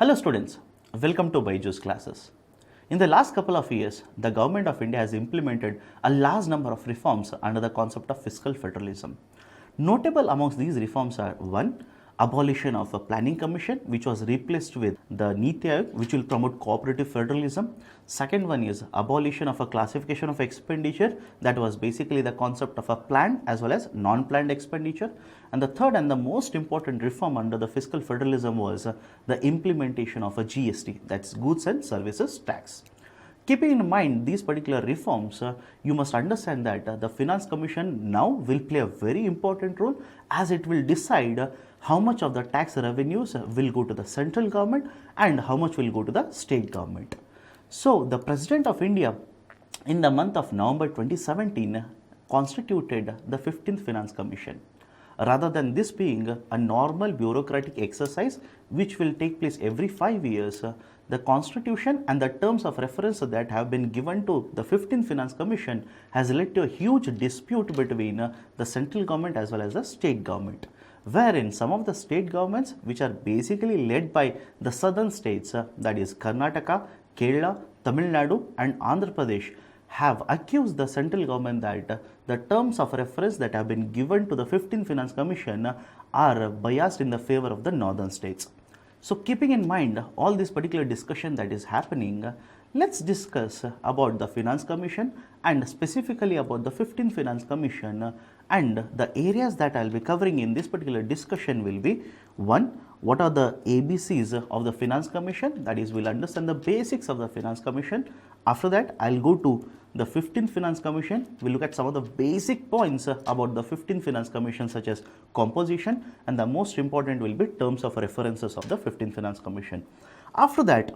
Hello students, welcome to BYJU'S classes. In the last couple of years, the government of India has implemented a large number of reforms under the concept of fiscal federalism. Notable amongst these reforms are 1. Abolition of a planning commission which was replaced with the Niti Aayog which will promote cooperative federalism. Second one is abolition of a classification of expenditure that was basically the concept of a planned as well as non-planned expenditure. And the third and the most important reform under the fiscal federalism was the implementation of a GST, that's goods and services tax. Keeping in mind these particular reforms, you must understand that the Finance Commission now will play a very important role as it will decide how much of the tax revenues will go to the central government and how much will go to the state government. So, the President of India in the month of November 2017 constituted the 15th Finance Commission. Rather than this being a normal bureaucratic exercise which will take place every 5 years, the constitution and the terms of reference that have been given to the 15th Finance Commission has led to a huge dispute between the central government as well as the state government, wherein some of the state governments which are basically led by the southern states, that is Karnataka, Kerala, Tamil Nadu and Andhra Pradesh, have accused the central government that the terms of reference that have been given to the 15th Finance Commission are biased in the favor of the northern states. So keeping in mind all this particular discussion that is happening, let's discuss about the Finance Commission and specifically about the 15th Finance Commission, and the areas that I will be covering in this particular discussion will be 1. What are the ABCs of the Finance Commission, that is we'll understand the basics of the Finance Commission. After that I'll go to the 15th Finance Commission, we'll look at some of the basic points about the 15th Finance Commission such as composition, and the most important will be terms of references of the 15th Finance Commission. After that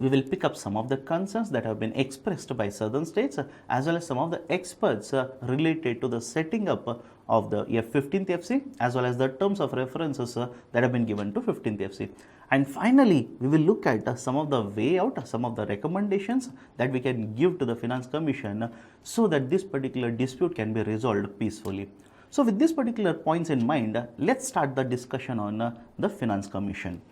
we will pick up some of the concerns that have been expressed by southern states as well as some of the experts related to the setting up of the 15th FC as well as the terms of references that have been given to 15th FC. And finally, we will look at some of the way out, some of the recommendations that we can give to the Finance Commission so that this particular dispute can be resolved peacefully. So with these particular points in mind, let's start the discussion on the Finance Commission.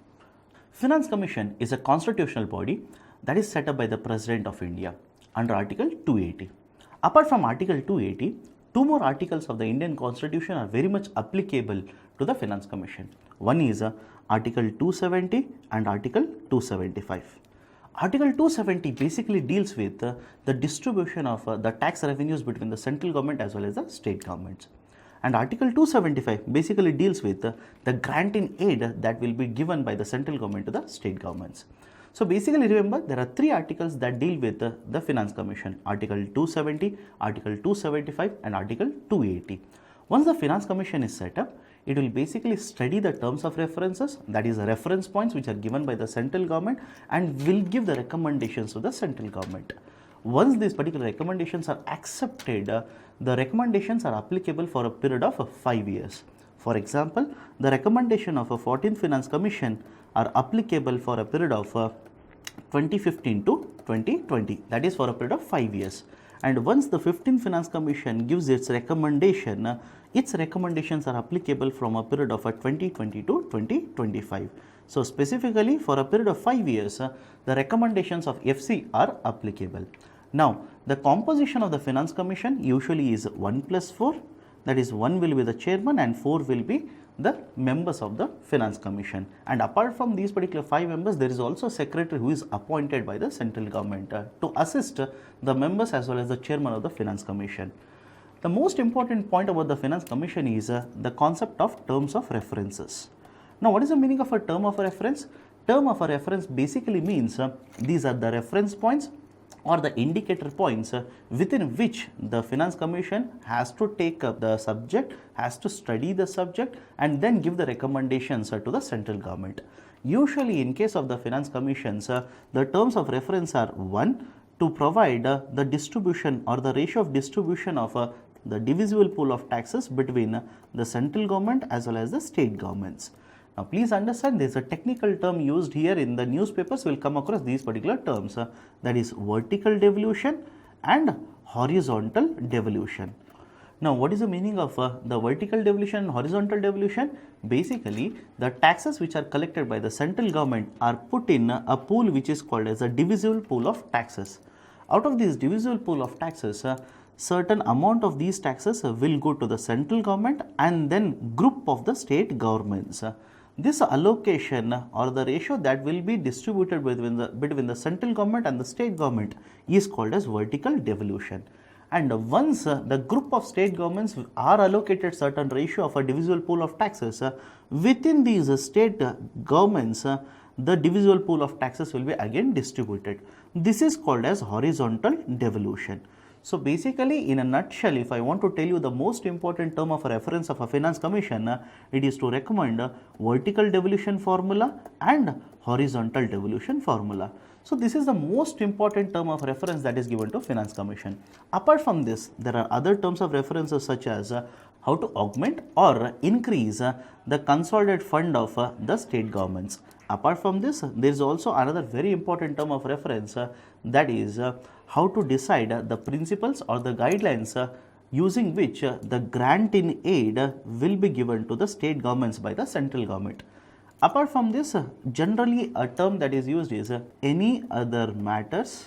Finance Commission is a constitutional body that is set up by the President of India under Article 280. Apart from Article 280, two more articles of the Indian Constitution are very much applicable to the Finance Commission. One is Article 270 and Article 275. Article 270 basically deals with the distribution of the tax revenues between the central government as well as the state governments. And Article 275 basically deals with the grant in aid that will be given by the central government to the state governments. So basically remember there are three articles that deal with the Finance Commission: Article 270, Article 275 and Article 280. Once the Finance Commission is set up, it will basically study the terms of references, that is reference points which are given by the central government, and will give the recommendations to the central government. Once these particular recommendations are accepted, the recommendations are applicable for a period of 5 years. For example, the recommendation of a 14th Finance Commission are applicable for a period of 2015 to 2020, that is for a period of 5 years. And once the 15th Finance Commission gives its recommendation, its recommendations are applicable from a period of 2020 to 2025. So specifically for a period of 5 years, the recommendations of FC are applicable. Now, the composition of the Finance Commission usually is 1+4, that is 1 will be the chairman and 4 will be the members of the Finance Commission. And apart from these particular 5 members, there is also a secretary who is appointed by the central government to assist the members as well as the chairman of the Finance Commission. The most important point about the Finance Commission is the concept of terms of references. Now, what is the meaning of a term of reference? Term of a reference basically means these are the reference points or the indicator points within which the Finance Commission has to take up the subject, has to study the subject and then give the recommendations to the central government. Usually in case of the Finance Commissions, the terms of reference are 1. To provide the distribution or the ratio of distribution of the divisible pool of taxes between the central government as well as the state governments. Now please understand there is a technical term used here in the newspapers. We will come across these particular terms, that is vertical devolution and horizontal devolution. Now, what is the meaning of the vertical devolution and horizontal devolution? Basically, the taxes which are collected by the central government are put in a pool which is called as a divisible pool of taxes. Out of this divisible pool of taxes, certain amount of these taxes will go to the central government and then group of the state governments. This allocation or the ratio that will be distributed between the central government and the state government is called as vertical devolution. And once the group of state governments are allocated certain ratio of a divisible pool of taxes, within these state governments, the divisible pool of taxes will be again distributed. This is called as horizontal devolution. So basically, in a nutshell, if I want to tell you the most important term of reference of a finance commission, it is to recommend vertical devolution formula and horizontal devolution formula. So this is the most important term of reference that is given to finance commission. Apart from this, there are other terms of references such as how to augment or increase the consolidated fund of the state governments. Apart from this, there is also another very important term of reference, that is how to decide the principles or the guidelines using which the grant in aid will be given to the state governments by the central government. Apart from this, generally a term that is used is any other matters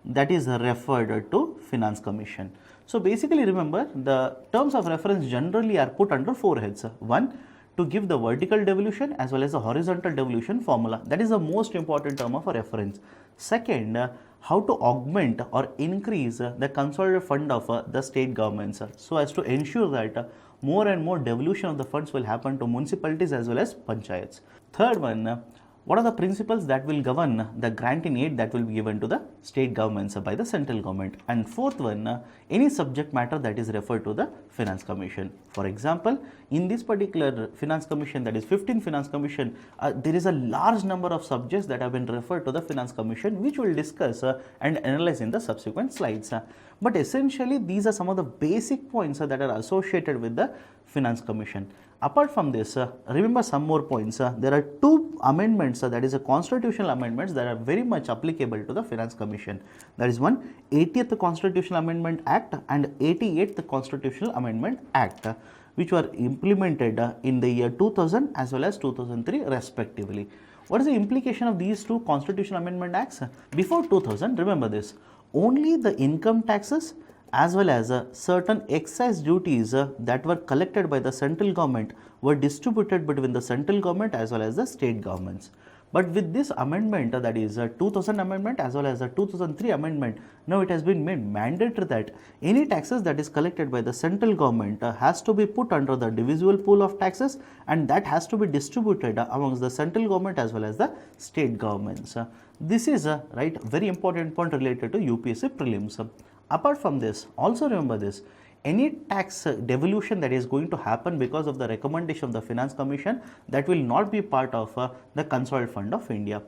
that is referred to finance commission. So basically, remember, the terms of reference generally are put under four heads. One, to give the vertical devolution as well as the horizontal devolution formula. That is the most important term of reference. Second, how to augment or increase the consolidated fund of the state governments so as to ensure that more and more devolution of the funds will happen to municipalities as well as panchayats. Third one, what are the principles that will govern the grant in aid that will be given to the state governments by the central government? And fourth one, any subject matter that is referred to the finance commission. For example, in this particular finance commission, that is 15th finance commission, there is a large number of subjects that have been referred to the finance commission, which we will discuss and analyze in the subsequent slides. But essentially, these are some of the basic points that are associated with the finance commission. Apart from this, remember some more points. There are two amendments, that is a constitutional amendments that are very much applicable to the finance commission. That is one, 80th Constitutional Amendment Act and 88th Constitutional Amendment Act, which were implemented in the year 2000 as well as 2003 respectively. What is the implication of these two constitutional amendment acts? Before 2000, remember this, only the income taxes as well as certain excise duties that were collected by the central government were distributed between the central government as well as the state governments. But with this amendment, that is 2000 amendment as well as the 2003 amendment, now it has been made mandatory that any taxes that is collected by the central government has to be put under the divisible pool of taxes, and that has to be distributed amongst the central government as well as the state governments. This is a very important point related to UPSC prelims. Apart from this, also remember this, any tax devolution that is going to happen because of the recommendation of the finance commission, that will not be part of the consolidated fund of India.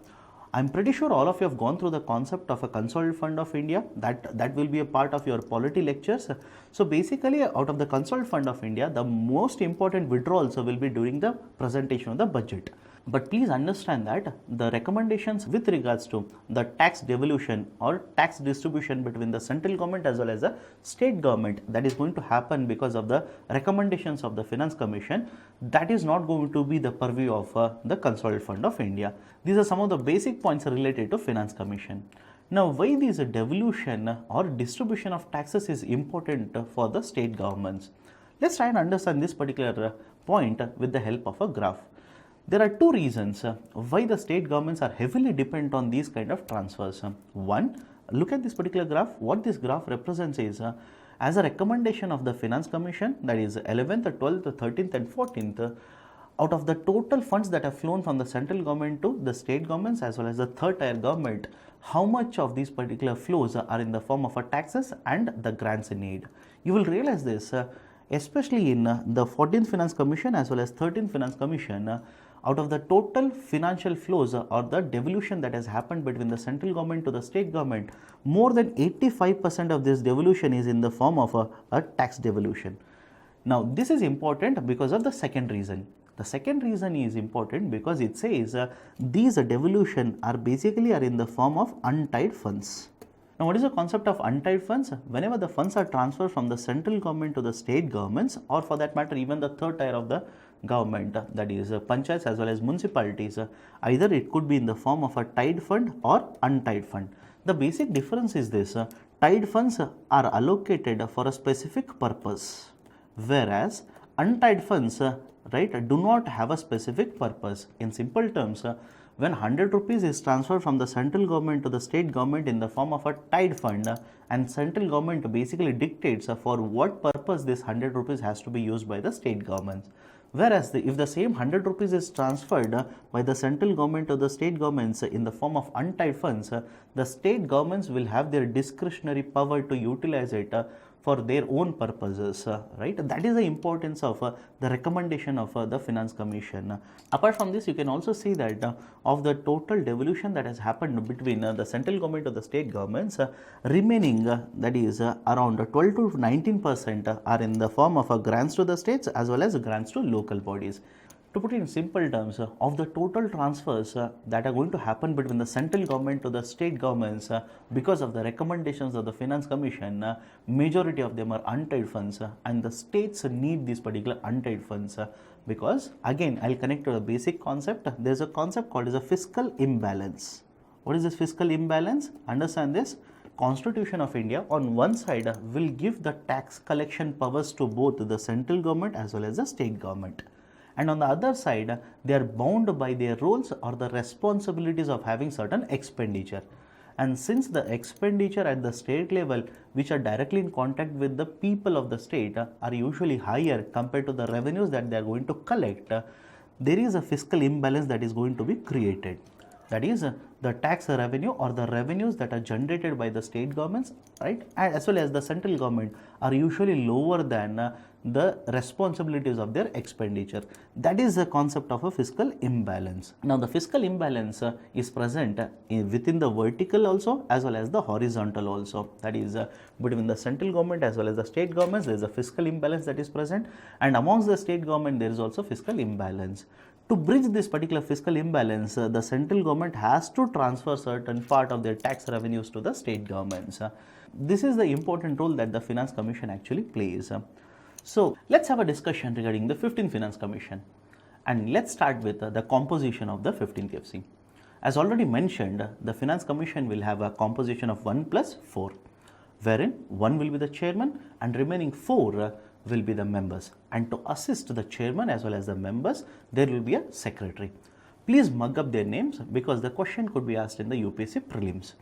I'm pretty sure all of you have gone through the concept of a consolidated fund of India. That will be a part of your polity lectures. So basically, out of the consolidated fund of India, the most important withdrawals will be during the presentation of the budget. But please understand that the recommendations with regards to the tax devolution or tax distribution between the central government as well as the state government, that is going to happen because of the recommendations of the finance commission, that is not going to be the purview of the consolidated fund of India. These are some of the basic points related to finance commission. Now, why this devolution or distribution of taxes is important for the state governments? Let's try and understand this particular point with the help of a graph. There are two reasons why the state governments are heavily dependent on these kind of transfers. One, look at this particular graph. What this graph represents is as a recommendation of the finance commission, that is 11th, 12th, 13th and 14th, out of the total funds that have flown from the central government to the state governments as well as the third tier government, how much of these particular flows are in the form of taxes and the grants in aid. You will realize this especially in the 14th Finance Commission as well as 13th Finance Commission. Out of the total financial flows or the devolution that has happened between the central government to the state government, more than 85% of this devolution is in the form of a tax devolution. Now, this is important because of the second reason. The second reason is important because it says these devolution are basically in the form of untied funds. Now, what is the concept of untied funds? Whenever the funds are transferred from the central government to the state governments, or for that matter even the third tier of the government, that is panchayats as well as municipalities, either it could be in the form of a tied fund or untied fund. The basic difference is this: tied funds are allocated for a specific purpose, whereas untied funds do not have a specific purpose. In simple terms, when 100 rupees is transferred from the central government to the state government in the form of a tied fund, and central government basically dictates for what purpose this 100 rupees has to be used by the state governments. Whereas if the same 100 rupees is transferred by the central government to the state governments in the form of untied funds, the state governments will have their discretionary power to utilize it for their own purposes, right? That is the importance of the recommendation of the Finance Commission. Apart from this, you can also see that of the total devolution that has happened between the central government to the state governments, remaining that is around 12 to 19% are in the form of grants to the states as well as grants to local bodies. To put it in simple terms, of the total transfers that are going to happen between the central government to the state governments because of the recommendations of the Finance Commission, majority of them are untied funds, and the states need these particular untied funds because, again, I'll connect to the basic concept. There's a concept called as a fiscal imbalance. What is this fiscal imbalance? Understand this. Constitution of India on one side will give the tax collection powers to both the central government as well as the state government. And on the other side, they are bound by their roles or the responsibilities of having certain expenditure. And since the expenditure at the state level, which are directly in contact with the people of the state, are usually higher compared to the revenues that they are going to collect, there is a fiscal imbalance that is going to be created. That is, the tax revenue or the revenues that are generated by the state governments, right, and as well as the central government are usually lower than the responsibilities of their expenditure. That is the concept of a fiscal imbalance. Now, the fiscal imbalance is present within the vertical also as well as the horizontal also. That is, between the central government as well as the state governments, there is a fiscal imbalance that is present, and amongst the state government there is also fiscal imbalance. To bridge this particular fiscal imbalance, the central government has to transfer certain part of their tax revenues to the state governments. This is the important role that the Finance Commission actually plays. So, let's have a discussion regarding the 15th Finance Commission, and let's start with the composition of the 15th FC. As already mentioned, the Finance Commission will have a composition of 1 plus 4, wherein 1 will be the chairman and remaining 4 will be the members, and to assist the chairman as well as the members, there will be a secretary. Please mug up their names because the question could be asked in the UPSC prelims.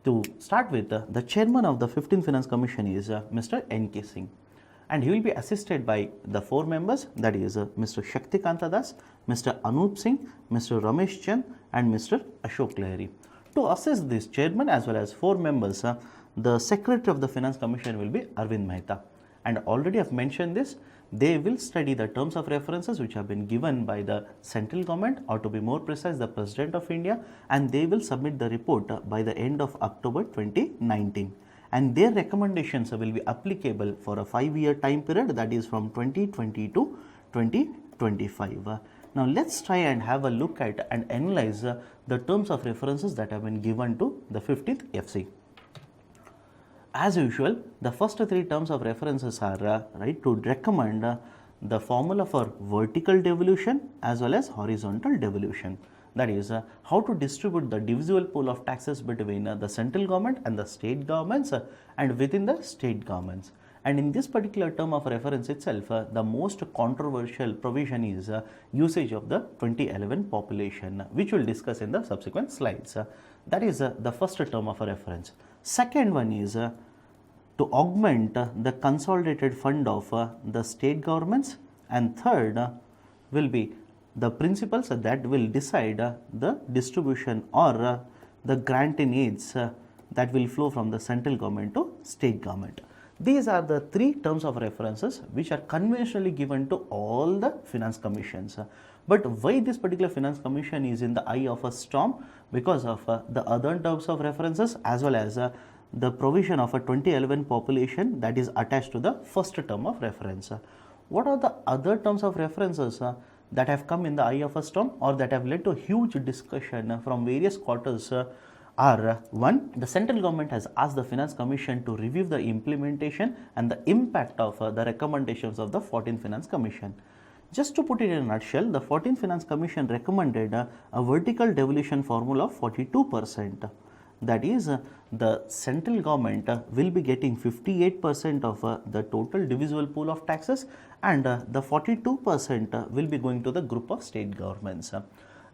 To start with, the chairman of the 15th Finance Commission is Mr. N.K. Singh, and he will be assisted by the 4 members, that is Mr. Shaktikanta Das, Mr. Anup Singh, Mr. Ramesh Chand and Mr. Ashok Lahiri. To assist this chairman as well as 4 members, the secretary of the Finance Commission will be Arvind Mehta. And already I've mentioned this, they will study the terms of references which have been given by the central government, or to be more precise, the President of India, and they will submit the report by the end of October 2019. And their recommendations will be applicable for a 5-year time period, that is from 2020 to 2025. Now let's try and have a look at and analyze the terms of references that have been given to the 15th FC. As usual, the first 3 terms of references are to recommend the formula for vertical devolution as well as horizontal devolution. That is, how to distribute the divisible pool of taxes between the central government and the state governments and within the state governments. And in this particular term of reference itself, the most controversial provision is usage of the 2011 population, which we'll discuss in the subsequent slides. That is the first term of reference. Second one is to augment the consolidated fund of the state governments, and third will be the principles that will decide the distribution or the grant in aids that will flow from the central government to state government. These are the 3 terms of references which are conventionally given to all the finance commissions. But why this particular Finance Commission is in the eye of a storm? Because of the other terms of references as well as the provision of a 2011 population that is attached to the first term of reference. What are the other terms of references that have come in the eye of a storm or that have led to huge discussion from various quarters are one, the central government has asked the Finance Commission to review the implementation and the impact of the recommendations of the 14th Finance Commission. Just to put it in a nutshell, the 14th Finance Commission recommended a vertical devolution formula of 42%. That is, the central government will be getting 58% of the total divisible pool of taxes, and the 42% will be going to the group of state governments.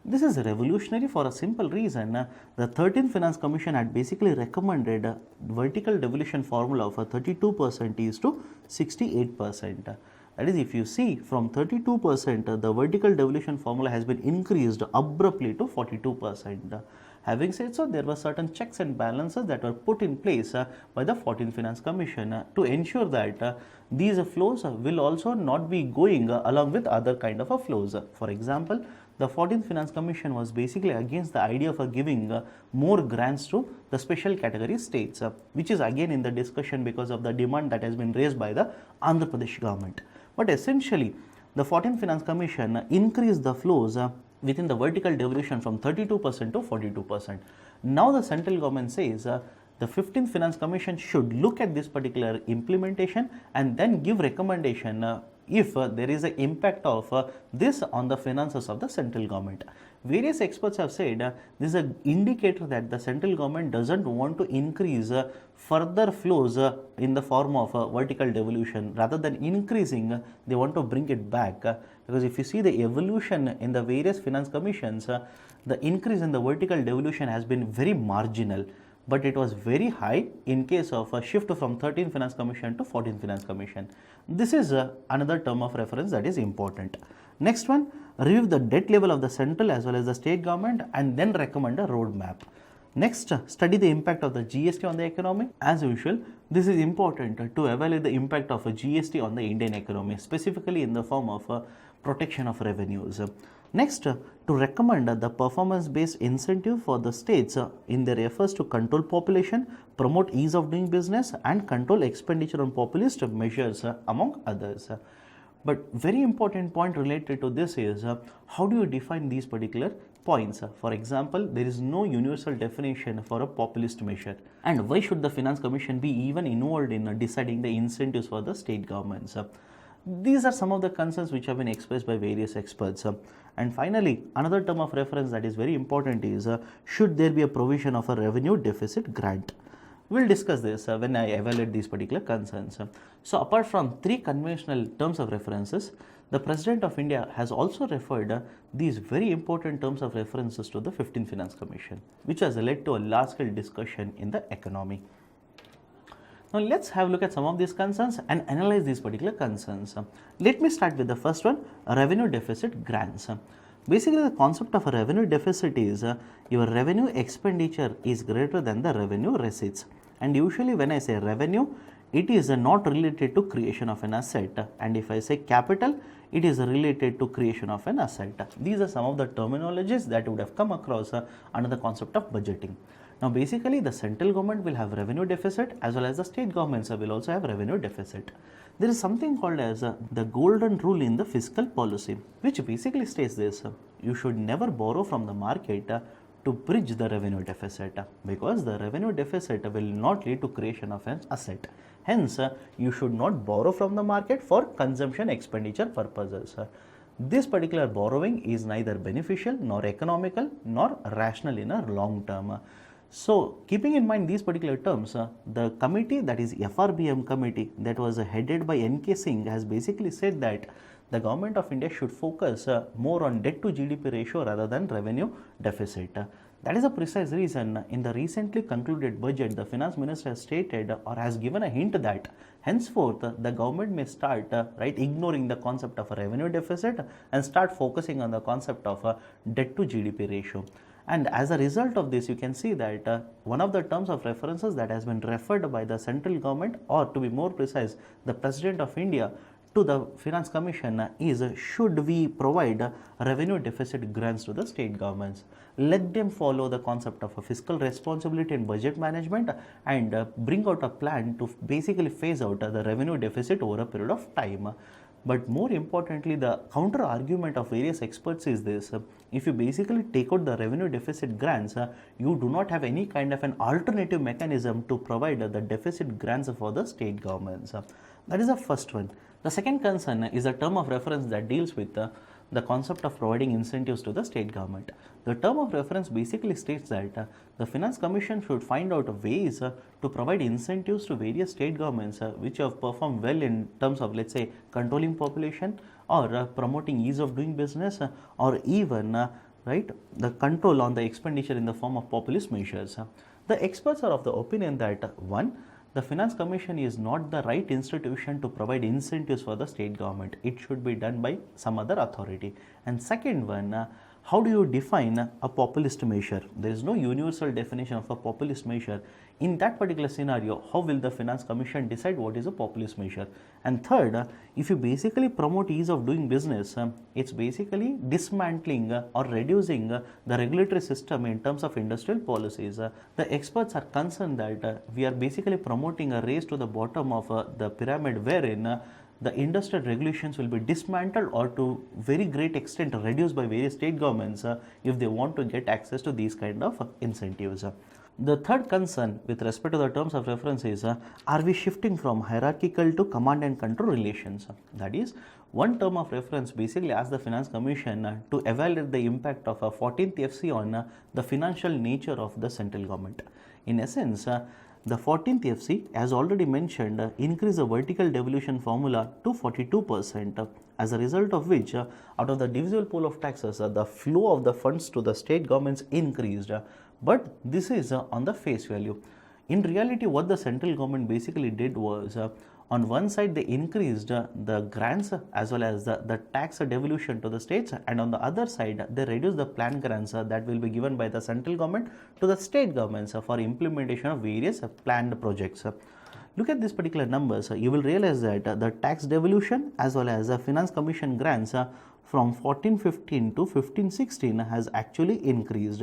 This is revolutionary for a simple reason. The 13th Finance Commission had basically recommended vertical devolution formula of 32% is to 68%. That is, if you see from 32%, the vertical devolution formula has been increased abruptly to 42%. Having said so, there were certain checks and balances that were put in place by the 14th Finance Commission to ensure that these flows will also not be going along with other kind of flows. For example, the 14th Finance Commission was basically against the idea of giving more grants to the special category states, which is again in the discussion because of the demand that has been raised by the Andhra Pradesh government. But essentially, the 14th Finance Commission increased the flows within the vertical devolution from 32% to 42%. Now the central government says the 15th Finance Commission should look at this particular implementation and then give recommendation if there is an impact of this on the finances of the central government. Various experts have said this is an indicator that the central government doesn't want to increase further flows in the form of vertical devolution. Rather than increasing, they want to bring it back. Because if you see the evolution in the various finance commissions, the increase in the vertical devolution has been very marginal, but it was very high in case of a shift from 13th Finance Commission to 14th Finance Commission. This is another term of reference that is important. Next one, review the debt level of the central as well as the state government and then recommend a roadmap. Next, study the impact of the GST on the economy. As usual, this is important to evaluate the impact of a GST on the Indian economy, specifically in the form of protection of revenues. Next, to recommend the performance-based incentive for the states in their efforts to control population, promote ease of doing business and control expenditure on populist measures among others. But very important point related to this is how do you define these particular points? For example, there is no universal definition for a populist measure. And why should the Finance Commission be even involved in deciding the incentives for the state governments? These are some of the concerns which have been expressed by various experts. And finally, another term of reference that is very important is should there be a provision of a revenue deficit grant? We'll discuss this when I evaluate these particular concerns. So apart from three conventional terms of references, the President of India has also referred these very important terms of references to the 15th Finance Commission, which has led to a large-scale discussion in the economy. Now let's have a look at some of these concerns and analyze these particular concerns. Let me start with the first one, revenue deficit grants. Basically, the concept of a revenue deficit is your revenue expenditure is greater than the revenue receipts. And usually when I say revenue, it is not related to creation of an asset. And if I say capital, it is related to creation of an asset. These are some of the terminologies that you would have come across under the concept of budgeting. Now basically the central government will have revenue deficit as well as the state governments will also have revenue deficit. There is something called as the golden rule in the fiscal policy, which basically states this: you should never borrow from the market to bridge the revenue deficit, because the revenue deficit will not lead to creation of an asset. Hence, you should not borrow from the market for consumption expenditure purposes. This particular borrowing is neither beneficial nor economical nor rational in a long term. So, keeping in mind these particular terms, the committee, that is FRBM committee, that was headed by N.K. Singh, has basically said that the government of India should focus more on debt to GDP ratio rather than revenue deficit. That is a precise reason in the recently concluded budget, the finance minister has stated or has given a hint that henceforth the government may start ignoring the concept of a revenue deficit and start focusing on the concept of a debt to GDP ratio. And as a result of this, you can see that one of the terms of references that has been referred by the central government, or to be more precise, the President of India, to the Finance Commission is, should we provide revenue deficit grants to the state governments? Let them follow the concept of a fiscal responsibility and budget management and bring out a plan to basically phase out the revenue deficit over a period of time. But more importantly, the counter argument of various experts is this: if you basically take out the revenue deficit grants, you do not have any kind of an alternative mechanism to provide the deficit grants for the state governments. That is the first one. The second concern is a term of reference that deals with the concept of providing incentives to the state government. The term of reference basically states that the Finance Commission should find out ways to provide incentives to various state governments which have performed well in terms of, let's say, controlling population, or promoting ease of doing business, or even right, the control on the expenditure in the form of populist measures. The experts are of the opinion that one, the Finance Commission is not the right institution to provide incentives for the state government. It should be done by some other authority. And second one, how do you define a populist measure? There is no universal definition of a populist measure. In that particular scenario, how will the Finance Commission decide what is a populist measure? And third, if you basically promote ease of doing business, it's basically dismantling or reducing the regulatory system in terms of industrial policies. The experts are concerned that we are basically promoting a race to the bottom of the pyramid, wherein the industrial regulations will be dismantled or to very great extent reduced by various state governments if they want to get access to these kind of incentives. The third concern with respect to the terms of reference is, are we shifting from hierarchical to command and control relations? That is, one term of reference basically asks the Finance Commission to evaluate the impact of a 14th FC on the financial nature of the central government. In essence, the 14th FC, as already mentioned, increased the vertical devolution formula to 42%, as a result of which, out of the divisible pool of taxes, the flow of the funds to the state governments increased. But this is on the face value. In reality, what the central government basically did was, on one side they increased the grants as well as the tax devolution to the states, and on the other side they reduced the planned grants that will be given by the central government to the state governments for implementation of various planned projects. Look at these particular numbers, you will realize that the tax devolution as well as the Finance Commission grants from 14-15 to 15-16 has actually increased.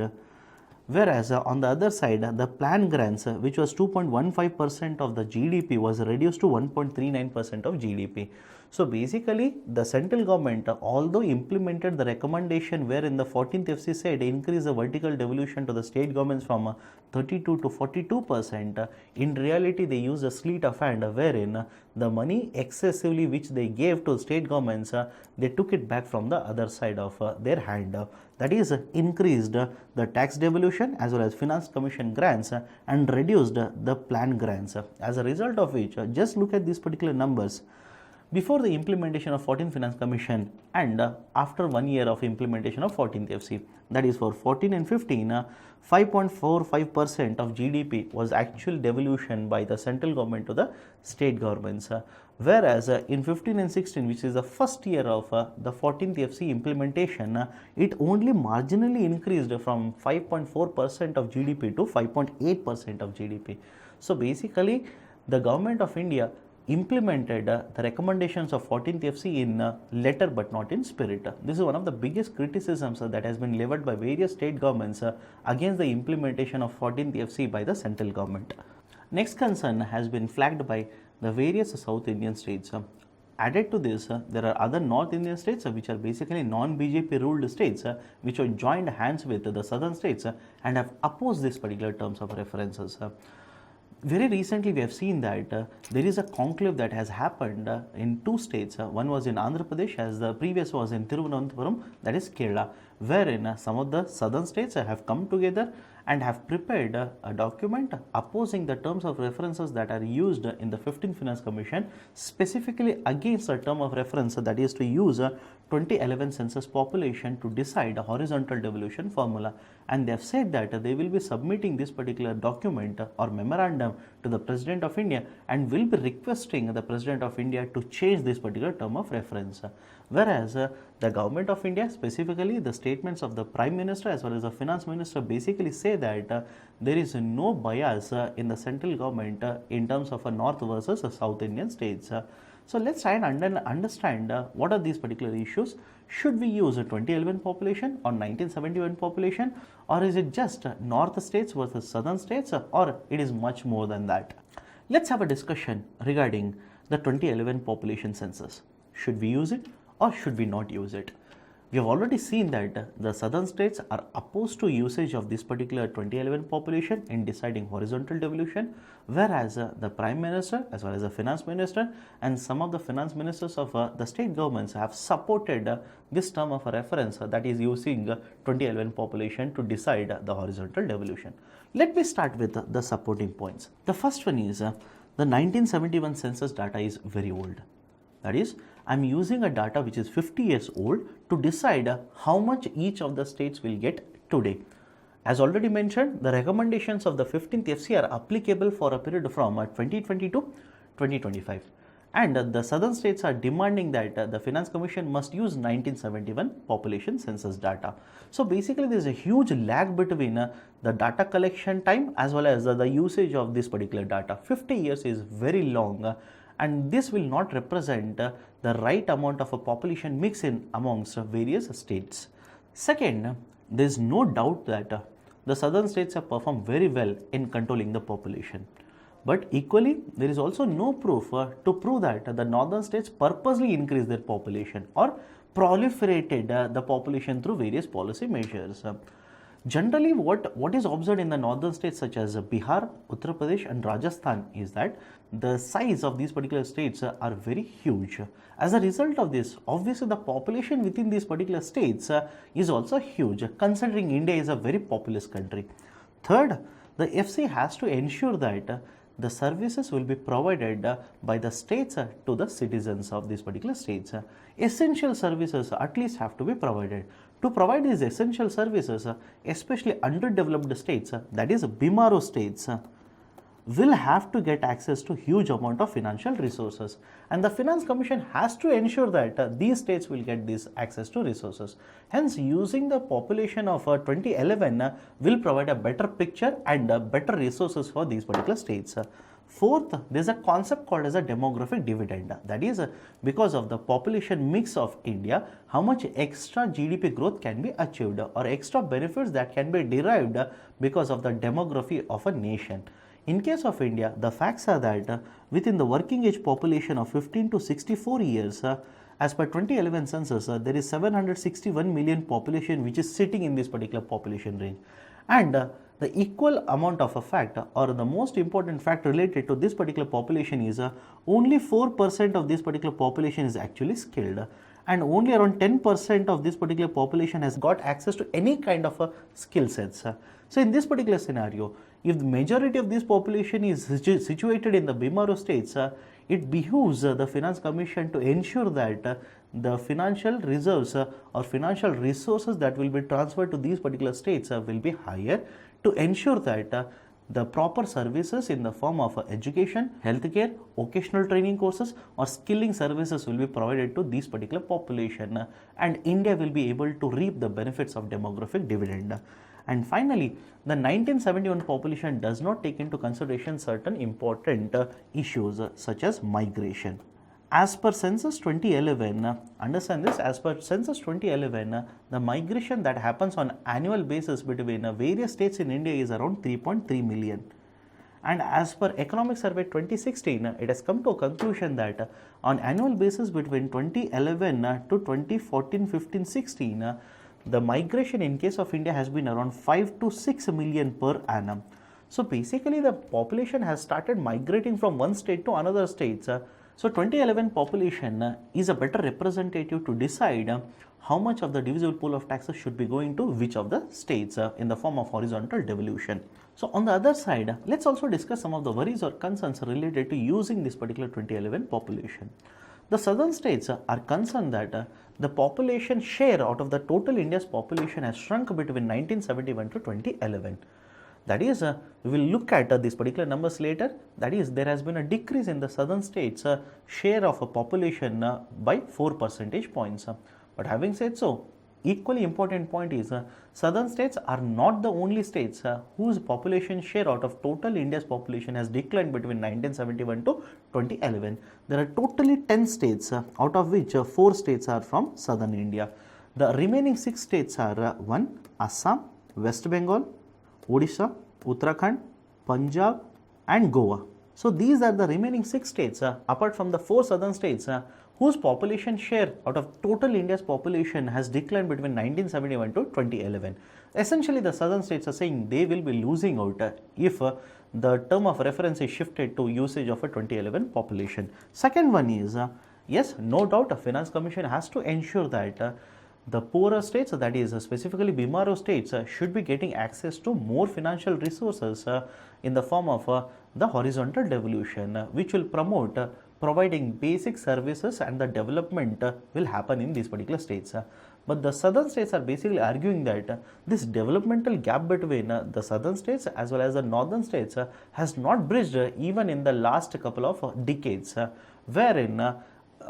Whereas on the other side, the planned grants, which was 2.15% of the GDP, was reduced to 1.39% of GDP. So basically, the central government, although implemented the recommendation wherein the 14th FC said increase the vertical devolution to the state governments from 32 to 42%, in reality they used a sleight of hand wherein the money excessively which they gave to state governments, they took it back from the other side of their hand. That is, increased the tax devolution as well as Finance Commission grants and reduced the planned grants. As a result of which, just look at these particular numbers. Before the implementation of 14th Finance Commission and after 1 year of implementation of 14th FC, that is for 14 and 15, 5.45% of GDP was actual devolution by the central government to the state governments. Whereas in 15 and 16, which is the first year of the 14th FC implementation, it only marginally increased from 5.4% of GDP to 5.8% of GDP. So basically, the government of India implemented the recommendations of 14th FC in letter but not in spirit. This is one of the biggest criticisms that has been leveled by various state governments against the implementation of 14th FC by the central government. Next concern has been flagged by the various South Indian states. Added to this, there are other North Indian states which are basically non-BJP ruled states which have joined hands with the southern states and have opposed these particular terms of references. Very recently, we have seen that there is a conclave that has happened in two states. One was in Andhra Pradesh, as the previous was in Thiruvananthapuram, that is Kerala, wherein some of the southern states have come together and have prepared a document opposing the terms of references that are used in the 15th Finance Commission, specifically against the term of reference that is to use 2011 census population to decide a horizontal devolution formula. And they have said that they will be submitting this particular document or memorandum to the President of India and will be requesting the President of India to change this particular term of reference. Whereas the government of India, specifically the statements of the Prime Minister as well as the Finance Minister, basically say that there is no bias in the central government in terms of a North versus a South Indian states. So let's try and understand what are these particular issues. Should we use a 2011 population or 1971 population, or is it just North states versus Southern states, or it is much more than that? Let's have a discussion regarding the 2011 population census. Should we use it or should we not use it? We have already seen that the southern states are opposed to usage of this particular 2011 population in deciding horizontal devolution, whereas the Prime Minister as well as the Finance Minister and some of the finance ministers of the state governments have supported this term of reference, that is using 2011 population to decide the horizontal devolution. Let me start with the supporting points. The first one is the 1971 census data is very old. That is, I am using a data which is 50 years old to decide how much each of the states will get today. As already mentioned, the recommendations of the 15th FC are applicable for a period from 2020 to 2025. And the southern states are demanding that the Finance Commission must use 1971 population census data. So basically there is a huge lag between the data collection time as well as the usage of this particular data. 50 years is very long. And this will not represent the right amount of a population mix in amongst various states. Second, there is no doubt that the southern states have performed very well in controlling the population. But equally, there is also no proof to prove that the northern states purposely increased their population or proliferated the population through various policy measures. Generally, what is observed in the northern states such as Bihar, Uttar Pradesh and Rajasthan is that the size of these particular states are very huge. As a result of this, obviously the population within these particular states is also huge, considering India is a very populous country. Third, the FC has to ensure that the services will be provided by the states to the citizens of these particular states. Essential services at least have to be provided. To provide these essential services, especially underdeveloped states, that is BIMARO states, will have to get access to huge amount of financial resources, and the Finance Commission has to ensure that these states will get this access to resources. Hence, using the population of 2011 will provide a better picture and better resources for these particular states. Fourth, there is a concept called as a demographic dividend. That is, because of the population mix of India, how much extra GDP growth can be achieved or extra benefits that can be derived because of the demography of a nation. In case of India, the facts are that within the working age population of 15 to 64 years, as per 2011 census, there is 761 million population which is sitting in this particular population range. And the equal amount of a fact or the most important fact related to this particular population is only 4% of this particular population is actually skilled, and only around 10% of this particular population has got access to any kind of a skill sets. So in this particular scenario, if the majority of this population is situated in the BIMARO states, it behooves the Finance Commission to ensure that the financial reserves or financial resources that will be transferred to these particular states will be higher, to ensure that the proper services in the form of education, healthcare, vocational training courses or skilling services will be provided to this particular population, and India will be able to reap the benefits of demographic dividend. And finally, the 1971 population does not take into consideration certain important issues such as migration. As per census 2011, understand this, as per census 2011, the migration that happens on annual basis between various states in India is around 3.3 million. And as per Economic Survey 2016, it has come to a conclusion that on annual basis between 2011 to 2014, 15, 16, the migration in case of India has been around 5 to 6 million per annum. So basically the population has started migrating from one state to another state. So 2011 population is a better representative to decide how much of the divisible pool of taxes should be going to which of the states in the form of horizontal devolution. So on the other side, let's also discuss some of the worries or concerns related to using this particular 2011 population. The southern states are concerned that the population share out of the total India's population has shrunk between 1971 to 2011. That is, we will look at these particular numbers later. That is, there has been a decrease in the southern states share of a population by 4 percentage points. But having said so, equally important point is southern states are not the only states whose population share out of total India's population has declined between 1971 to 2011. There are totally 10 states, out of which 4 states are from southern India. The remaining 6 states are 1. Assam, West Bengal, Odisha, Uttarakhand, Punjab and Goa. So these are the remaining 6 states. Apart from the 4 southern states, whose population share out of total India's population has declined between 1971 to 2011. Essentially, the southern states are saying they will be losing out if the term of reference is shifted to usage of a 2011 population. Second one is, yes, no doubt a finance commission has to ensure that the poorer states, that is specifically BIMARO states, should be getting access to more financial resources in the form of the horizontal devolution, which will promote providing basic services, and the development will happen in these particular states. But the southern states are basically arguing that this developmental gap between the southern states as well as the northern states has not bridged even in the last couple of decades, wherein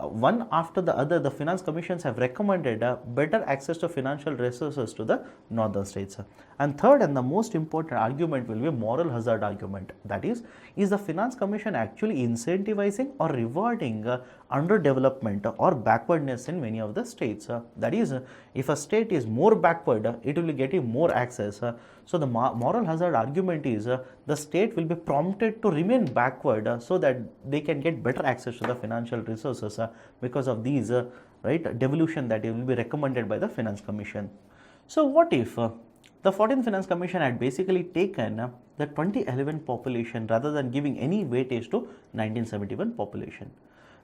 one after the other, the finance commissions have recommended better access to financial resources to the northern states. And third, and the most important argument, will be moral hazard argument. That is the finance commission actually incentivizing or rewarding underdevelopment or backwardness in many of the states? That is, if a state is more backward, it will be getting more access. So the moral hazard argument is the state will be prompted to remain backward so that they can get better access to the financial resources because of these devolution that will be recommended by the finance commission. So what if the 14th Finance Commission had basically taken the 2011 population rather than giving any weightage to 1971 population?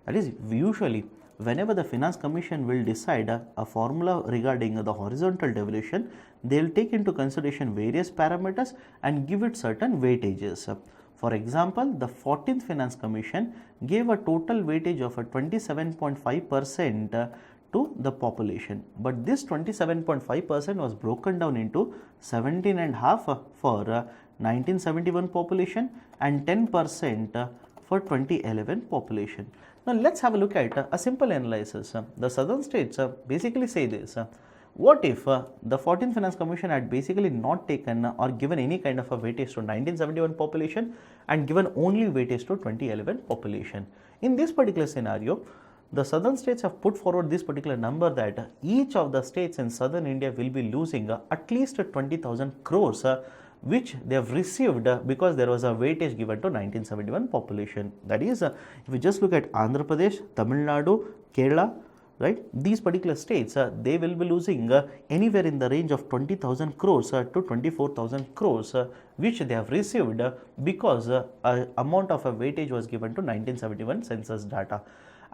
That is, usually whenever the Finance Commission will decide a formula regarding the horizontal devolution, they will take into consideration various parameters and give it certain weightages. For example, the 14th Finance Commission gave a total weightage of 27.5% to the population, but this 27.5% was broken down into 17.5% for 1971 population and 10% for 2011 population. Now let's have a look at a simple analysis. The southern states basically say this: what if the 14th Finance Commission had basically not taken or given any kind of a weightage to 1971 population and given only weightage to 2011 population? In this particular scenario, the southern states have put forward this particular number that each of the states in southern India will be losing at least 20,000 crores which they have received because there was a weightage given to 1971 population. That is, if we just look at Andhra Pradesh, Tamil Nadu, Kerala, right, these particular states, they will be losing anywhere in the range of 20,000 crores to 24,000 crores which they have received because amount of a weightage was given to 1971 census data.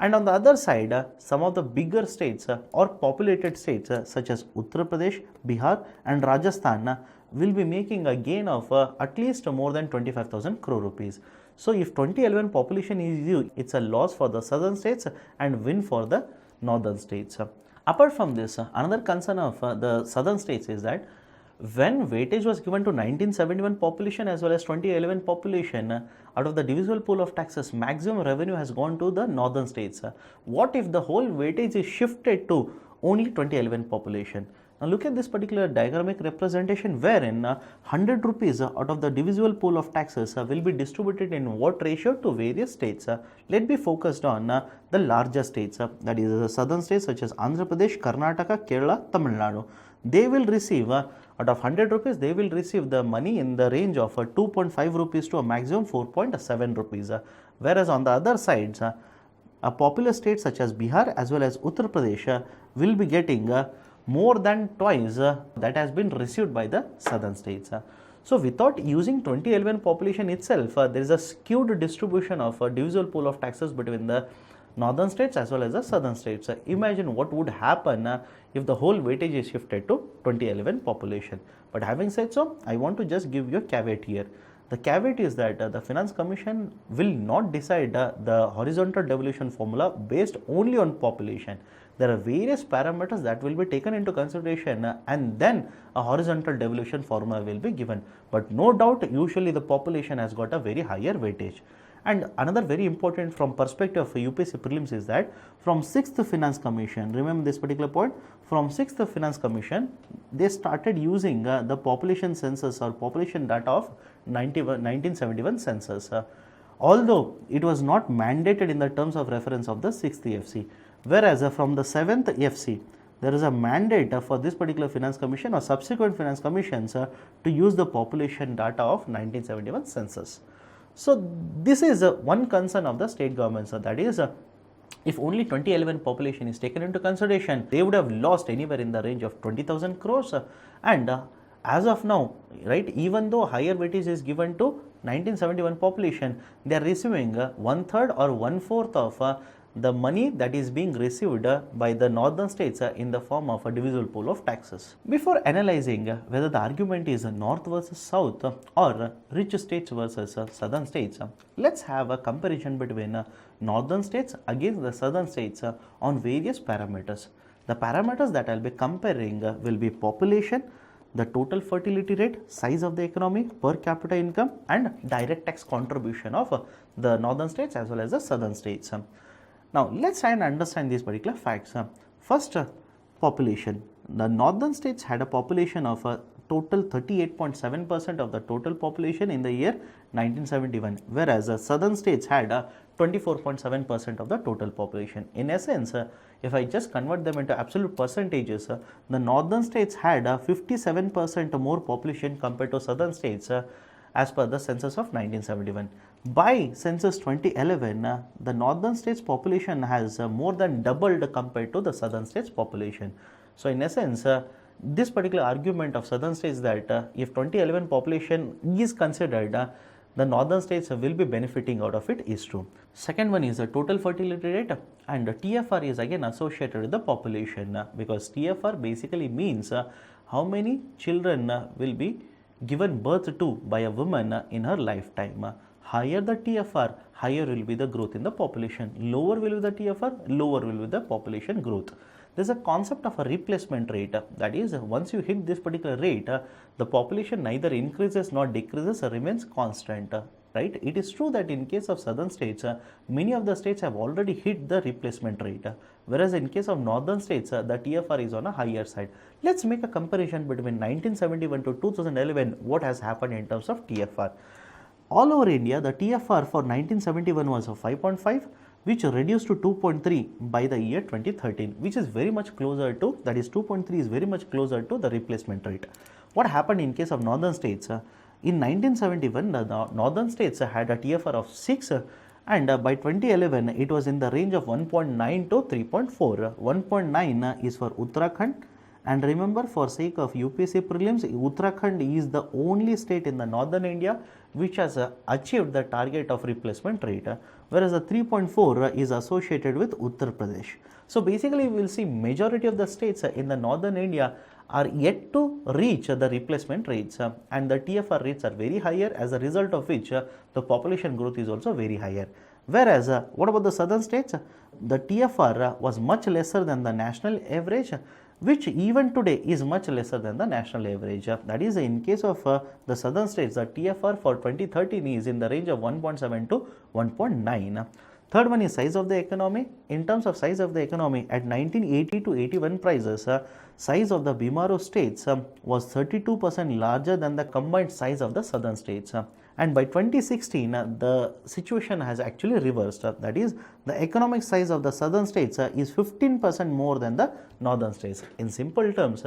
And on the other side, some of the bigger states or populated states such as Uttar Pradesh, Bihar and Rajasthan will be making a gain of at least more than 25,000 crore rupees. So if 2011 population is due, it's a loss for the southern states and win for the northern states. Apart from this, another concern of the southern states is that when weightage was given to 1971 population as well as 2011 population, out of the divisible pool of taxes, maximum revenue has gone to the northern states. What if the whole weightage is shifted to only 2011 population? Now look at this particular diagrammatic representation wherein 100 rupees out of the divisible pool of taxes will be distributed in what ratio to various states. Let be focused on the larger states, that is the southern states such as Andhra Pradesh, Karnataka, Kerala, Tamil Nadu. They will receive out of 100 rupees, they will receive the money in the range of 2.5 rupees to a maximum 4.7 rupees. Whereas on the other sides, a popular state such as Bihar as well as Uttar Pradesh will be getting more than twice that has been received by the southern states. So without using 2011 population itself, there is a skewed distribution of a divisible pool of taxes between the northern states as well as the southern states. Imagine what would happen if the whole weightage is shifted to 2011 population. But having said so, I want to just give you a caveat here. The caveat is that the Finance Commission will not decide the horizontal devolution formula based only on population. There are various parameters that will be taken into consideration and then a horizontal devolution formula will be given. But no doubt, usually the population has got a very higher weightage. And another very important from perspective of UPSC prelims is that from 6th Finance Commission, remember this particular point, from 6th Finance Commission, they started using the population census or population data of 1971 census. Although it was not mandated in the terms of reference of the 6th FC. Whereas from the 7th FC, there is a mandate for this particular Finance Commission or subsequent Finance Commissions to use the population data of 1971 census. So this is one concern of the state governments, that is If only 2011 population is taken into consideration, they would have lost anywhere in the range of 20,000 crores. And as of now, right, even though higher weightage is given to 1971 population, they are receiving one third or one fourth of the money that is being received by the northern states in the form of a divisible pool of taxes. Before analyzing whether the argument is north versus south or rich states versus southern states, let's have a comparison between northern states against the southern states on various parameters. The parameters that I'll be comparing will be population, the total fertility rate, size of the economy, per capita income, and direct tax contribution of the northern states as well as the southern states. Now, let's try and understand these particular facts. First, population. The northern states had a population of a total 38.7% of the total population in the year 1971, whereas the southern states had 24.7% of the total population. In essence, if I just convert them into absolute percentages, the northern states had 57% more population compared to southern states as per the census of 1971. By census 2011, the northern states population has more than doubled compared to the southern states population. So, in essence, this particular argument of southern states that if 2011 population is considered, the northern states will be benefiting out of it is true. Second one is the total fertility rate, and TFR is again associated with the population because TFR basically means how many children will be given birth to by a woman in her lifetime. Higher the TFR, higher will be the growth in the population. Lower will be the TFR, lower will be the population growth. There is a concept of a replacement rate, that is, once you hit this particular rate, the population neither increases nor decreases, remains constant. Right? It is true that in case of southern states, many of the states have already hit the replacement rate, whereas in case of northern states, the TFR is on a higher side. Let's make a comparison between 1971 to 2011, what has happened in terms of TFR. All over India, the TFR for 1971 was 5.5, which reduced to 2.3 by the year 2013, which is very much closer to, that is 2.3 is very much closer to the replacement rate. What happened in case of northern states? In 1971, the northern states had a TFR of 6 and by 2011, it was in the range of 1.9 to 3.4. 1.9 is for Uttarakhand, and remember, for sake of UPSC prelims, Uttarakhand is the only state in the northern India which has achieved the target of replacement rate, whereas the 3.4 is associated with Uttar Pradesh. So basically, we will see majority of the states in the northern India are yet to reach the replacement rates, and the TFR rates are very higher, as a result of which the population growth is also very higher. Whereas, what about the southern states? The TFR was much lesser than the national average, which even today is much lesser than the national average. That is, in case of the southern states, the TFR for 2013 is in the range of 1.7 to 1.9. Third one is size of the economy. In terms of size of the economy, at 1980 to 81 prices, size of the BMRO states was 32% larger than the combined size of the southern states. And by 2016, the situation has actually reversed. That is, the economic size of the southern states is 15% more than the northern states. In simple terms,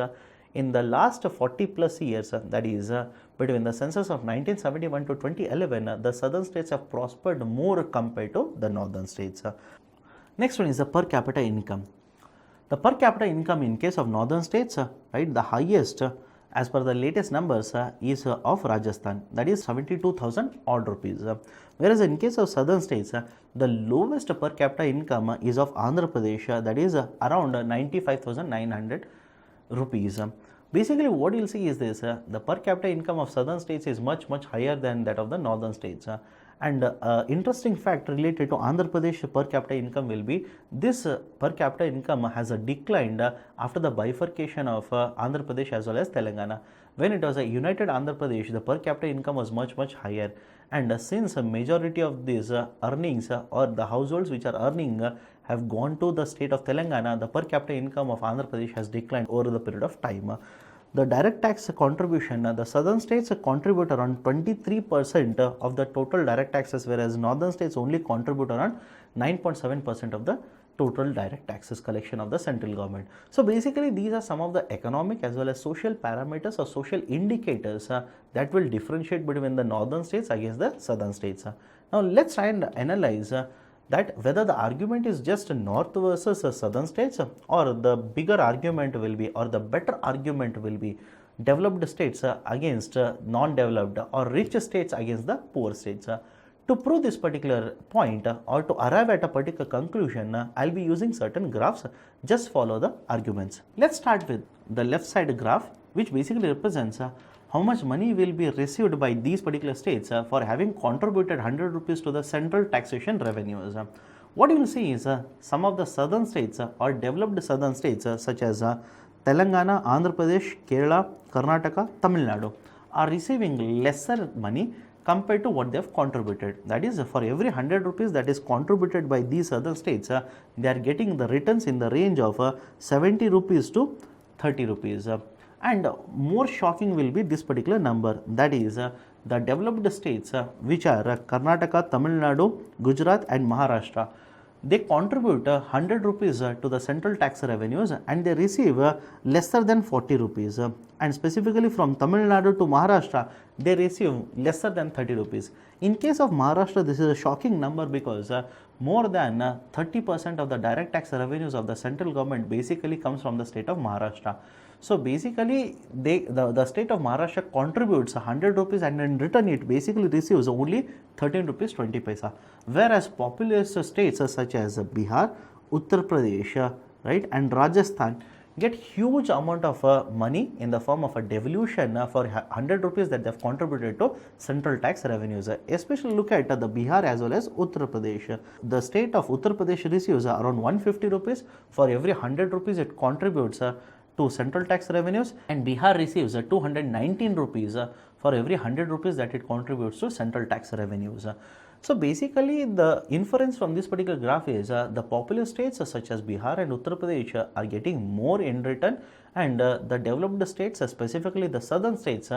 in the last 40 plus years, that is between the census of 1971 to 2011, the southern states have prospered more compared to the northern states. Next one is the per capita income. The per capita income in case of northern states, right, the highest as per the latest numbers is of Rajasthan, that is 72,000 odd rupees. Whereas in case of southern states, the lowest per capita income is of Andhra Pradesh, that is around 95,900 rupees. Basically, what you'll see is this, the per capita income of southern states is much higher than that of the northern states. And interesting fact related to Andhra Pradesh per capita income will be this per capita income has declined after the bifurcation of Andhra Pradesh as well as Telangana. When it was a united Andhra Pradesh, the per capita income was much higher. And since a majority of these earnings or the households which are earning have gone to the state of Telangana, the per capita income of Andhra Pradesh has declined over the period of time. The direct tax contribution, the southern states contribute around 23% of the total direct taxes, whereas northern states only contribute around 9.7% of the total direct taxes collection of the central government. So basically, these are some of the economic as well as social parameters or social indicators that will differentiate between the northern states against the southern states. Now let's try and analyze that whether the argument is just north versus southern states, or the bigger argument will be, or the better argument will be developed states against non-developed, or rich states against the poor states. To prove this particular point or to arrive at a particular conclusion, I'll be using certain graphs. Just follow the arguments. Let's start with the left side graph, which basically represents how much money will be received by these particular states for having contributed 100 rupees to the central taxation revenues. What you will see is some of the southern states or developed southern states such as Telangana, Andhra Pradesh, Kerala, Karnataka, Tamil Nadu are receiving lesser money compared to what they have contributed. That is, for every 100 rupees that is contributed by these other states, they are getting the returns in the range of 70 rupees to 30 rupees. And more shocking will be this particular number, that is the developed states which are Karnataka, Tamil Nadu, Gujarat and Maharashtra. They contribute 100 rupees to the central tax revenues and they receive lesser than 40 rupees. And specifically from Tamil Nadu to Maharashtra, they receive lesser than 30 rupees. In case of Maharashtra, this is a shocking number because more than 30% of the direct tax revenues of the central government basically comes from the state of Maharashtra. So basically, the state of Maharashtra contributes 100 rupees and in return it basically receives only 13 rupees 20 paisa. Whereas populous states such as Bihar, Uttar Pradesh, right, and Rajasthan get huge amount of money in the form of a devolution for 100 rupees that they have contributed to central tax revenues. Especially look at the Bihar as well as Uttar Pradesh. The state of Uttar Pradesh receives around 150 rupees for every 100 rupees it contributes to central tax revenues, and Bihar receives 219 rupees for every 100 rupees that it contributes to central tax revenues. So basically the inference from this particular graph is the populous states such as Bihar and Uttar Pradesh are getting more in return, and the developed states, specifically the southern states,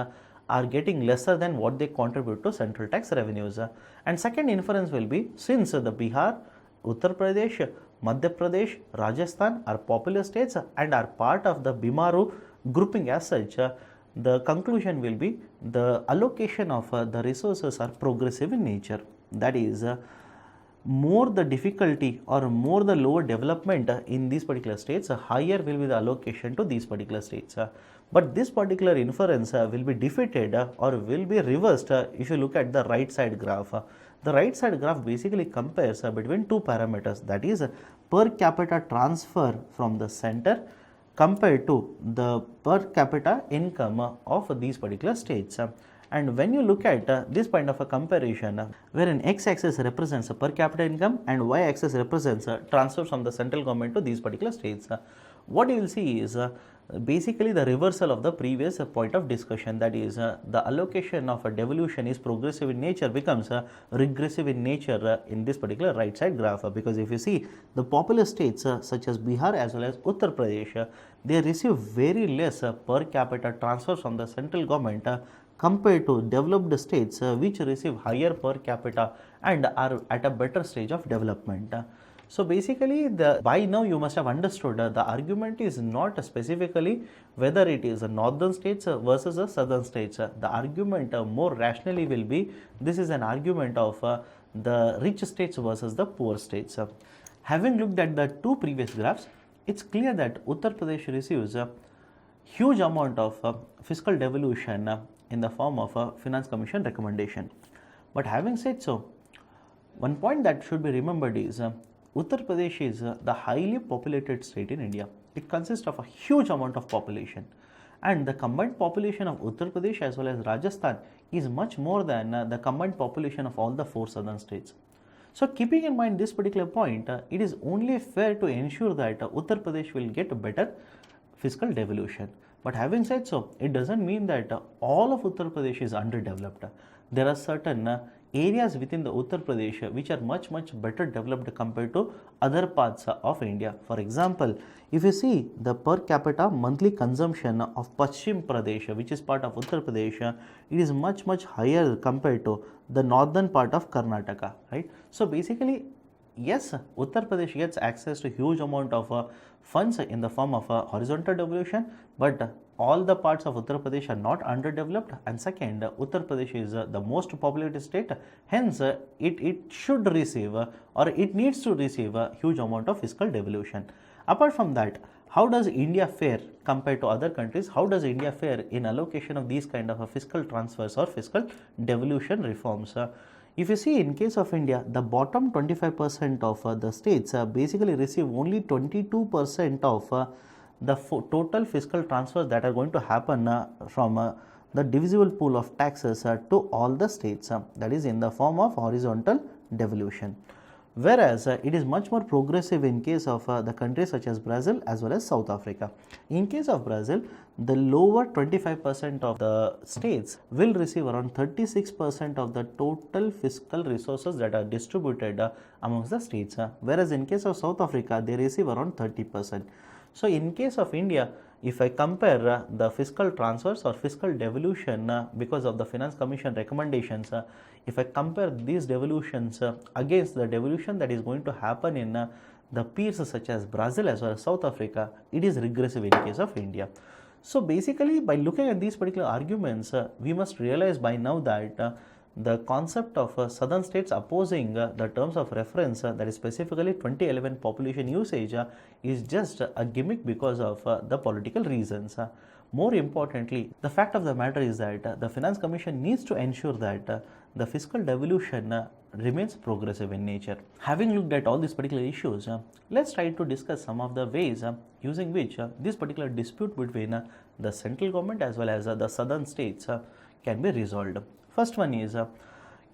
are getting lesser than what they contribute to central tax revenues. And second inference will be, since the Bihar, Uttar Pradesh, Madhya Pradesh, Rajasthan are populous states and are part of the Bimaru grouping as such, the conclusion will be the allocation of the resources are progressive in nature. That is, more the difficulty or more the lower development in these particular states, higher will be the allocation to these particular states. But this particular inference will be defeated or will be reversed if you look at the right side graph. The right side graph basically compares between two parameters, that is per capita transfer from the center compared to the per capita income of these particular states. And when you look at this kind of a comparison, wherein x-axis represents per capita income and y-axis represents transfers from the central government to these particular states, what you will see is basically the reversal of the previous point of discussion, that is the allocation of a devolution is progressive in nature becomes regressive in nature in this particular right side graph, because if you see the populous states such as Bihar as well as Uttar Pradesh, they receive very less per capita transfers from the central government compared to developed states which receive higher per capita and are at a better stage of development. So basically, by now you must have understood the argument is not specifically whether it is a northern states versus a southern states. The argument more rationally will be, this is an argument of the rich states versus the poor states. Having looked at the two previous graphs, it's clear that Uttar Pradesh receives a huge amount of fiscal devolution in the form of a finance commission recommendation. But having said so, one point that should be remembered is Uttar Pradesh is the highly populated state in India. It consists of a huge amount of population, and the combined population of Uttar Pradesh as well as Rajasthan is much more than the combined population of all the four southern states. So keeping in mind this particular point, it is only fair to ensure that Uttar Pradesh will get better fiscal devolution. But having said so, it doesn't mean that all of Uttar Pradesh is underdeveloped. There are certain areas within the Uttar Pradesh which are much better developed compared to other parts of India. For example, if you see the per capita monthly consumption of Paschim Pradesh, which is part of Uttar Pradesh, it is much higher compared to the northern part of Karnataka, right? So basically, yes, Uttar Pradesh gets access to huge amount of funds in the form of horizontal devolution, but all the parts of Uttar Pradesh are not underdeveloped, and second, Uttar Pradesh is the most populated state, hence it should receive or it needs to receive a huge amount of fiscal devolution. Apart from that, how does India fare compared to other countries? How does India fare in allocation of these kind of fiscal transfers or fiscal devolution reforms? If you see, in case of India, the bottom 25% of the states basically receive only 22% of the total fiscal transfers that are going to happen from the divisible pool of taxes to all the states, that is in the form of horizontal devolution. Whereas it is much more progressive in case of the countries such as Brazil as well as South Africa. In case of Brazil, the lower 25% of the states will receive around 36% of the total fiscal resources that are distributed amongst the states, whereas in case of South Africa, they receive around 30%. So in case of India, if I compare the fiscal transfers or fiscal devolution because of the Finance Commission recommendations, if I compare these devolutions against the devolution that is going to happen in the peers such as Brazil as well as South Africa, it is regressive in case of India. So basically, by looking at these particular arguments, we must realize by now that the concept of southern states opposing the terms of reference, that is specifically 2011 population usage, is just a gimmick because of the political reasons. More importantly, the fact of the matter is that the Finance Commission needs to ensure that the fiscal devolution remains progressive in nature. Having looked at all these particular issues, let's try to discuss some of the ways using which this particular dispute between the central government as well as the southern states can be resolved. First one is,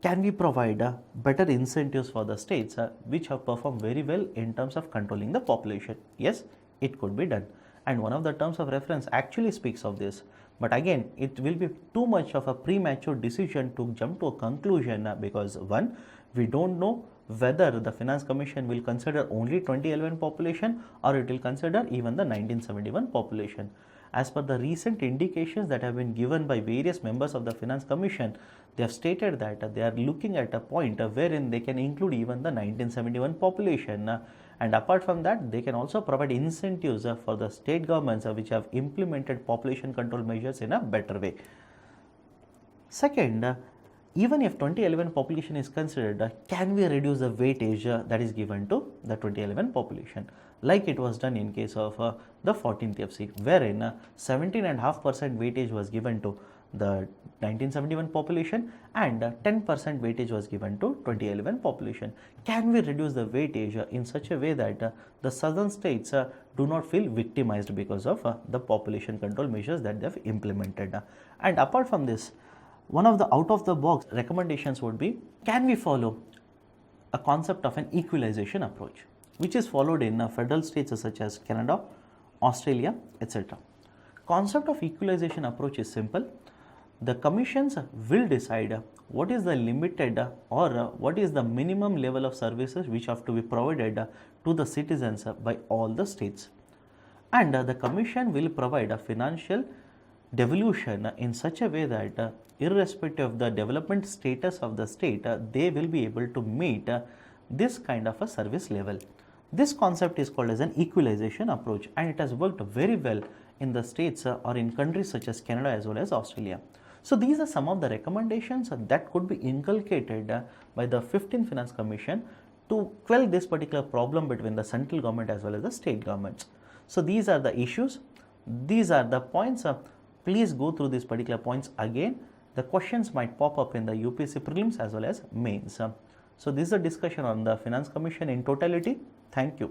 can we provide better incentives for the states which have performed very well in terms of controlling the population? Yes, it could be done. And one of the terms of reference actually speaks of this. But again, it will be too much of a premature decision to jump to a conclusion because one, we don't know whether the Finance Commission will consider only 2011 population or it will consider even the 1971 population. As per the recent indications that have been given by various members of the Finance Commission, they have stated that they are looking at a point wherein they can include even the 1971 population, and apart from that, they can also provide incentives for the state governments which have implemented population control measures in a better way. Second, even if 2011 population is considered, can we reduce the weightage that is given to the 2011 population, like it was done in case of the 14th FC, wherein 17.5% weightage was given to the 1971 population and 10% weightage was given to 2011 population. Can we reduce the weightage in such a way that the southern states do not feel victimized because of the population control measures that they have implemented? And apart from this, one of the out of the box recommendations would be, can we follow a concept of an equalization approach, which is followed in federal states such as Canada, Australia, etc. Concept of equalization approach is simple. The commissions will decide what is the limited or what is the minimum level of services which have to be provided to the citizens by all the states, and the commission will provide a financial devolution in such a way that irrespective of the development status of the state, they will be able to meet this kind of a service level. This concept is called as an equalization approach, and it has worked very well in the states or in countries such as Canada as well as Australia. So these are some of the recommendations that could be inculcated by the 15th Finance Commission to quell this particular problem between the central government as well as the state governments. So these are the issues, these are the points. Please go through these particular points again. The questions might pop up in the UPSC prelims as well as mains. So this is a discussion on the Finance Commission in totality. Thank you.